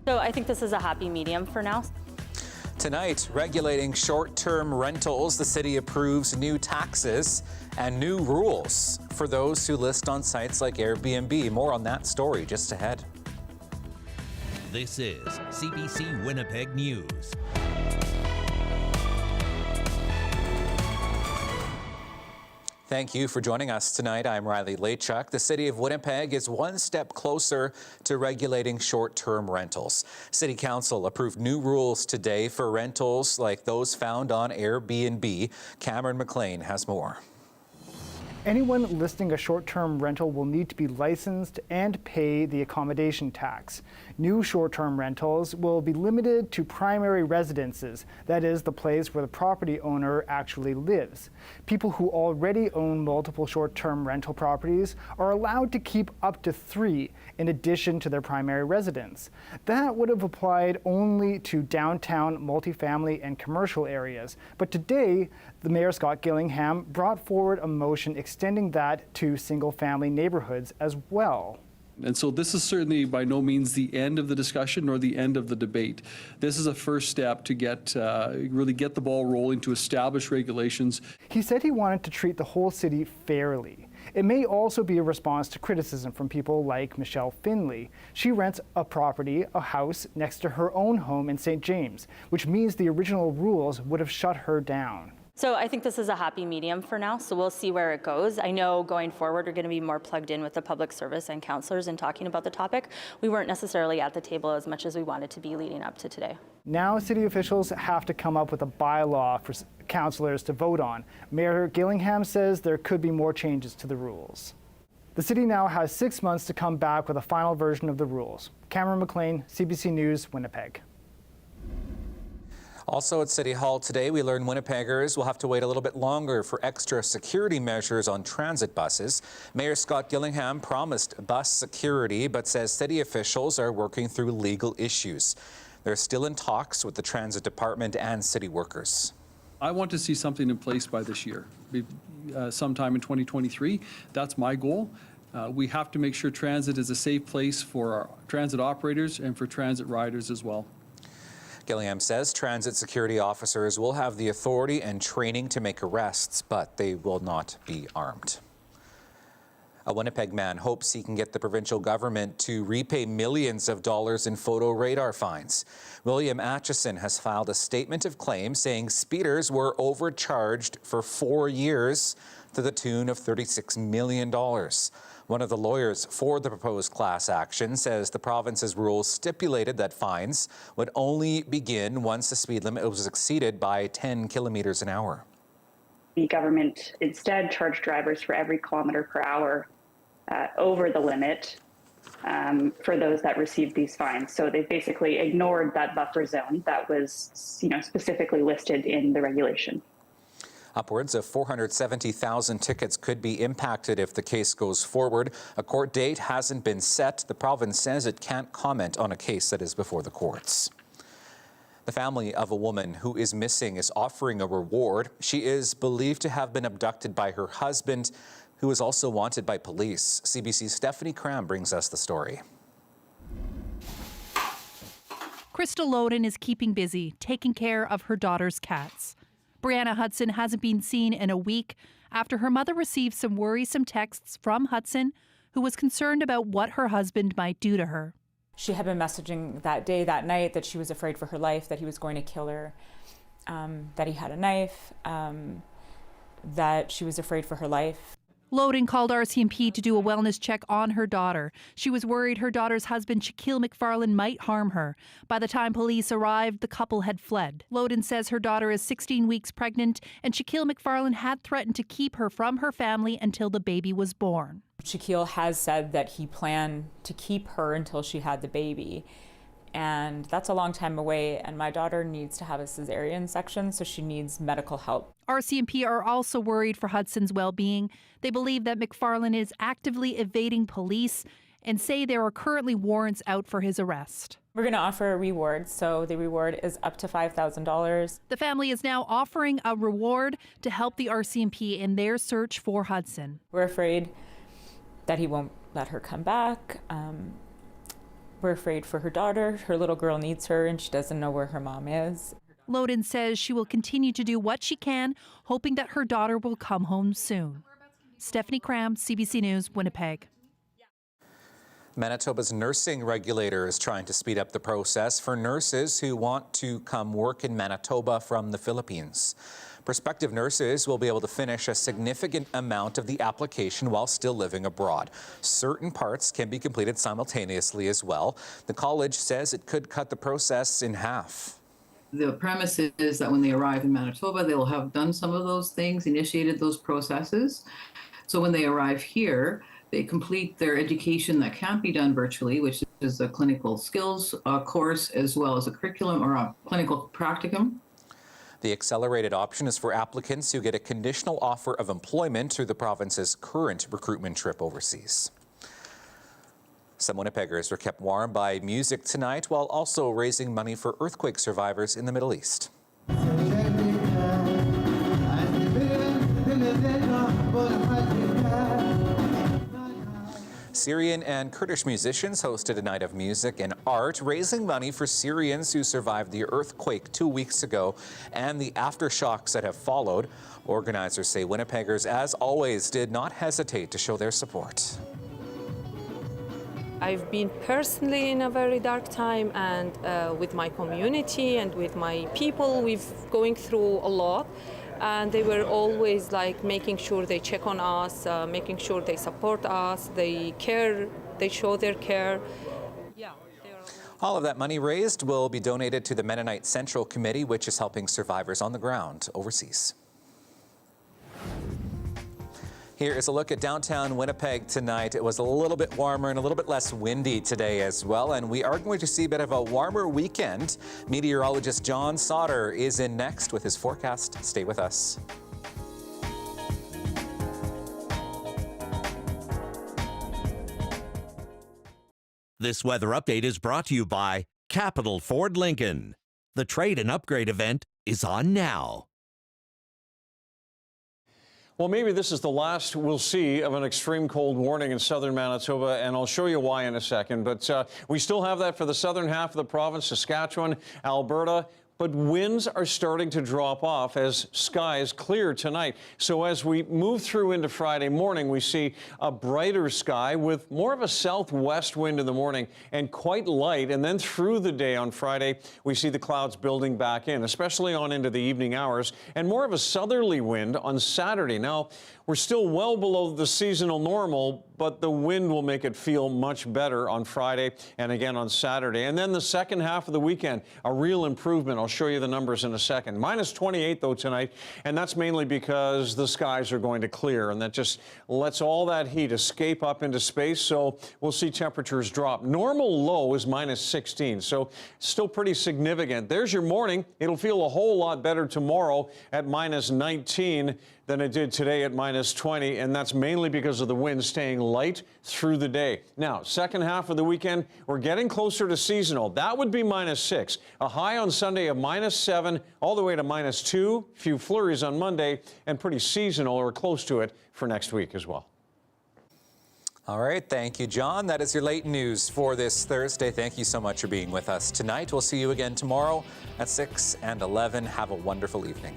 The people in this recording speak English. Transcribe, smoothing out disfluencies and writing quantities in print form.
So I think this is a happy medium for now. Tonight, regulating short-term rentals, the city approves new taxes and new rules for those who list on sites like Airbnb. More on that story just ahead. This is CBC Winnipeg News. Thank you for joining us tonight. I'm Laychuk. The city of Winnipeg is one step closer to regulating short-term rentals. City Council approved new rules today for rentals like those found on Airbnb. Cameron McLean has more. Anyone listing a short-term rental will need to be licensed and pay the accommodation tax. New short-term rentals will be limited to primary residences, that is, the place where the property owner actually lives. People who already own multiple short-term rental properties are allowed to keep up to 3 in addition to their primary residence. That would have applied only to downtown multifamily and commercial areas. But today, the Mayor Scott Gillingham brought forward a motion extending that to single-family neighborhoods as well. And so this is certainly by no means the end of the discussion nor the end of the debate. This is a first step to really get the ball rolling, to establish regulations. He said he wanted to treat the whole city fairly. It may also be a response to criticism from people like Michelle Finley. She rents a property, a house, next to her own home in St. James, which means the original rules would have shut her down. So I think this is a happy medium for now, so we'll see where it goes. I know going forward we're going to be more plugged in with the public service and councillors in talking about the topic. We weren't necessarily at the table as much as we wanted to be leading up to today. Now city officials have to come up with a bylaw for councillors to vote on. Mayor Gillingham says there could be more changes to the rules. The city now has 6 months to come back with a final version of the rules. Cameron McLean, CBC News, Winnipeg. Also at City Hall today, we learned Winnipeggers will have to wait a little bit longer for extra security measures on transit buses. Mayor Scott Gillingham promised bus security, but says city officials are working through legal issues. They're still in talks with the transit department and city workers. I want to see something in place by this year, sometime in 2023. That's my goal. We have to make sure transit is a safe place for our transit operators and for transit riders as well. Gillingham says transit security officers will have the authority and training to make arrests, but they will not be armed. A Winnipeg man hopes he can get the provincial government to repay millions of dollars in photo radar fines. William Atchison has filed a statement of claim saying speeders were overcharged for 4 years to the tune of $36 million. One of the lawyers for the proposed class action says the province's rules stipulated that fines would only begin once the speed limit was exceeded by 10 kilometers an hour. The government instead charged drivers for every kilometer per hour over the limit for those that received these fines. So they basically ignored that buffer zone that was, specifically listed in the regulation. Upwards of 470,000 tickets could be impacted if the case goes forward. A court date hasn't been set. The province says it can't comment on a case that is before the courts. The family of a woman who is missing is offering a reward. She is believed to have been abducted by her husband, who is also wanted by police. CBC's Stephanie Cram brings us the story. Crystal Loden is keeping busy, taking care of her daughter's cats. Brianna Hudson hasn't been seen in a week after her mother received some worrisome texts from Hudson, who was concerned about what her husband might do to her. She had been messaging that night, that she was afraid for her life, that he was going to kill her, that he had a knife, that she was afraid for her life. Loden called RCMP to do a wellness check on her daughter. She was worried her daughter's husband, Shaquille McFarlane, might harm her. By the time police arrived, the couple had fled. Loden says her daughter is 16 weeks pregnant, and Shaquille McFarlane had threatened to keep her from her family until the baby was born. Shaquille has said that he planned to keep her until she had the baby. And that's a long time away, and my daughter needs to have a cesarean section, so she needs medical help. RCMP are also worried for Hudson's well-being. They believe that McFarlane is actively evading police and say there are currently warrants out for his arrest. We're going to offer a reward, so the reward is up to $5,000. The family is now offering a reward to help the RCMP in their search for Hudson. We're afraid that he won't let her come back, We're afraid for her daughter. Her little girl needs her and she doesn't know where her mom is. Loden says she will continue to do what she can, hoping that her daughter will come home soon. Stephanie Cram, CBC News, Winnipeg. Manitoba's nursing regulator is trying to speed up the process for nurses who want to come work in Manitoba from the Philippines. Prospective nurses will be able to finish a significant amount of the application while still living abroad. Certain parts can be completed simultaneously as well. The college says it could cut the process in half. The premise is that when they arrive in Manitoba, they'll have done some of those things, initiated those processes. So when they arrive here, they complete their education that can't be done virtually, which is a clinical skills course, as well as a curriculum or a clinical practicum. The accelerated option is for applicants who get a conditional offer of employment through the province's current recruitment trip overseas. Some Winnipeggers were kept warm by music tonight while also raising money for earthquake survivors in the Middle East. Syrian and Kurdish musicians hosted a night of music and art, raising money for Syrians who survived the earthquake 2 weeks ago and the aftershocks that have followed. Organizers say Winnipeggers, as always, did not hesitate to show their support. I've been personally in a very dark time, and with my community and with my people, we've going through a lot. And they were always like making sure they check on us, making sure they support us, they care, they show their care. Yeah. All of that money raised will be donated to the Mennonite Central Committee, which is helping survivors on the ground overseas. Here is a look at downtown Winnipeg tonight. It was a little bit warmer and a little bit less windy today as well, and we are going to see a bit of a warmer weekend. Meteorologist John Sauder is in next with his forecast. Stay with us. This weather update is brought to you by Capital Ford Lincoln. The trade and upgrade event is on now. Well, maybe this is the last we'll see of an extreme cold warning in southern Manitoba, and I'll show you why in a second. But we still have that for the southern half of the province, Saskatchewan, Alberta. But winds are starting to drop off as skies clear tonight. So as we move through into Friday morning, we see a brighter sky with more of a southwest wind in the morning and quite light. And then through the day on Friday, we see the clouds building back in, especially on into the evening hours, and more of a southerly wind on Saturday. Now, we're still well below the seasonal normal, but the wind will make it feel much better on Friday and again on Saturday. And then the second half of the weekend, a real improvement. I'll show you the numbers in a second. Minus 28, though, tonight, and that's mainly because the skies are going to clear, and that just lets all that heat escape up into space, so we'll see temperatures drop. Normal low is minus 16, so still pretty significant. There's your morning. It'll feel a whole lot better tomorrow at minus 19 than it did today at minus 20, and that's mainly because of the wind staying light through the day. Now, second half of the weekend, we're getting closer to seasonal. That would be minus 6. A high on Sunday of minus 7, all the way to minus 2. Few flurries on Monday, and pretty seasonal or close to it for next week as well. All right, thank you, John. That is your late news for this Thursday. Thank you so much for being with us tonight. We'll see you again tomorrow at 6 and 11. Have a wonderful evening.